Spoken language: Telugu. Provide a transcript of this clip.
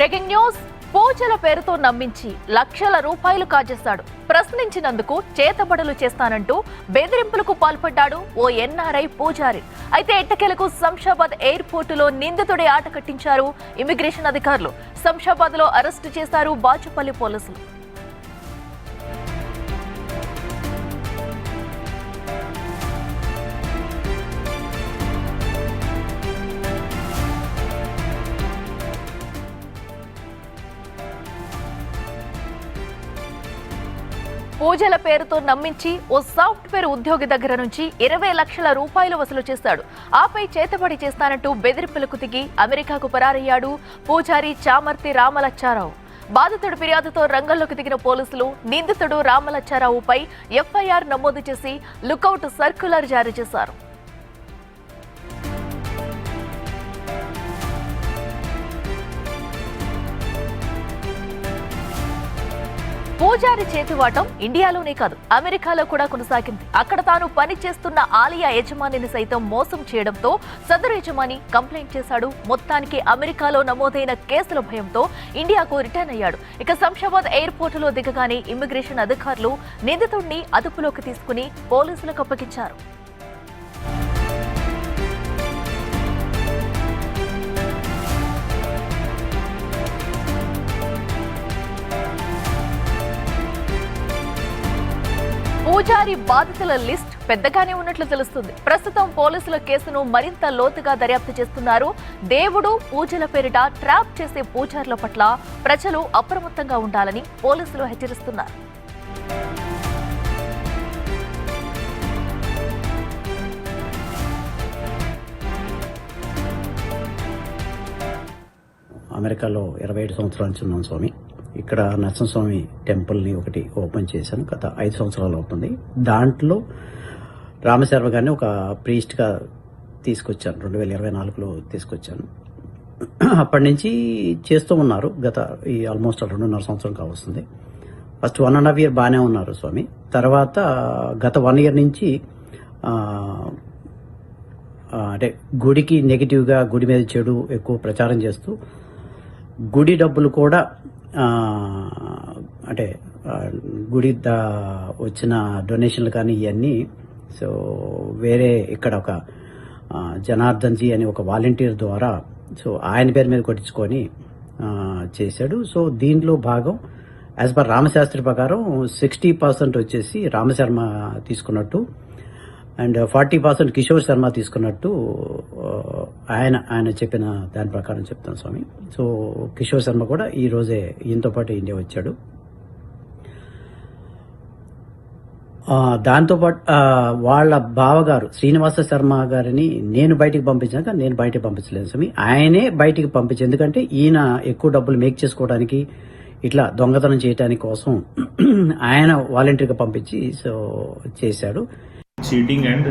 Breaking news. పూజల పేరుతో నమ్మించి లక్షల రూపాయలు కాజేశాడు. ప్రశ్నించినందుకు చేతబడులు చేస్తానంటూ బెదిరింపులకు పాల్పడ్డాడు ఓ ఎన్ఆర్ఐ పూజారి. అయితే ఎట్టకేలకు శంషాబాద్ ఎయిర్పోర్టులో నిందితుడి ఆట కట్టించారు ఇమిగ్రేషన్ అధికారులు. శంషాబాద్ లో అరెస్టు చేశారు బాచుపల్లి పోలీసులు. పూజల పేరుతో నమ్మించి ఓ సాఫ్ట్వేర్ ఉద్యోగి దగ్గర నుంచి 20 లక్షల రూపాయలు వసూలు చేశాడు. ఆపై చేతబడి చేస్తానంటూ బెదిరింపులకు దిగి అమెరికాకు పరారయ్యాడు పూజారి చామర్తి రామలచ్చారావు. బాధితుడి ఫిర్యాదుతో రంగంలోకి దిగిన పోలీసులు నిందితుడు రామలచ్చారావుపై ఎఫ్ఐఆర్ నమోదు చేసి లుకౌట్ సర్క్యులర్ జారీ చేశారు. పూజారి చేతివాటం ఇండియాలోనే కాదు అమెరికాలో కూడా కొనసాగింది. అక్కడ తాను పని చేస్తున్న ఆలయ యజమానిని సైతం మోసం చేయడంతో సదరు యజమాని కంప్లైంట్ చేశాడు. మొత్తానికి అమెరికాలో నమోదైన కేసుల భయంతో ఇండియాకు రిటర్న్ అయ్యాడు. ఇక శంషాబాద్ ఎయిర్పోర్టులో దిగగానే ఇమ్మిగ్రేషన్ అధికారులు నిందితుడిని అదుపులోకి తీసుకుని పోలీసులకు అప్పగించారు. పూజారి బాధితుల లిస్ట్ పెద్దగానే ఉన్నట్లు తెలుస్తుంది. ప్రస్తుతం పోలీసుల కేసును మరింత లోతుగా దర్యాప్తు చేస్తున్నారు. దేవుడు పూజల పేరిట ట్రాప్ చేసే పూజారుల పట్ల ప్రజలు అప్రమత్తంగా ఉండాలని పోలీసులు హెచ్చరిస్తున్నారు. అమెరికాలో 27 సంవత్సరాల నుంచి ఉన్నాను స్వామి. ఇక్కడ నరసింహస్వామి టెంపుల్ని ఒకటి ఓపెన్ చేశాను. గత 5 సంవత్సరాలు అవుతుంది. దాంట్లో రామశర్మ గారిని ఒక ప్రీస్ట్గా తీసుకొచ్చాను. 2024లో తీసుకొచ్చాను. అప్పటి నుంచి చేస్తూ ఉన్నారు. గత ఈ ఆల్మోస్ట్ 2.5 సంవత్సరం కావస్తుంది. ఫస్ట్ 1.5 year బాగానే ఉన్నారు స్వామి. తర్వాత గత 1 year నుంచి అంటే గుడికి నెగిటివ్గా, గుడి మీద చెడు ఎక్కువ ప్రచారం చేస్తూ గుడి డబ్బులు కూడా అంటే గుడి వచ్చిన డొనేషన్లు కానీ ఇవన్నీ సో వేరే ఇక్కడ ఒక జనార్దన్ జీ అని ఒక వాలంటీర్ ద్వారా సో ఆయన పేరు మీద కొట్టించుకొని చేశాడు. సో దీంట్లో భాగం యాజ్ పర్ రామశాస్త్రి ప్రకారం 60% వచ్చేసి రామశర్మ తీసుకున్నట్టు అండ్ 40% కిషోర్ శర్మ తీసుకున్నట్టు ఆయన చెప్పిన దాని ప్రకారం చెప్తాను స్వామి. సో కిషోర్ శర్మ కూడా ఈ రోజే ఈయనతో పాటు ఇండియా వచ్చాడు. దాంతోపాటు వాళ్ళ బావగారు శ్రీనివాస శర్మ గారిని నేను బయటికి పంపించాక నేను బయటికి పంపించలేదు స్వామి. ఆయనే బయటికి పంపించి, ఎందుకంటే ఈయన ఎక్కువ డబ్బులు మేక్ చేసుకోవడానికి ఇట్లా దొంగతనం చేయడానికి కోసం ఆయన వాలంటీర్గా పంపించి సో చేశాడు. cheating and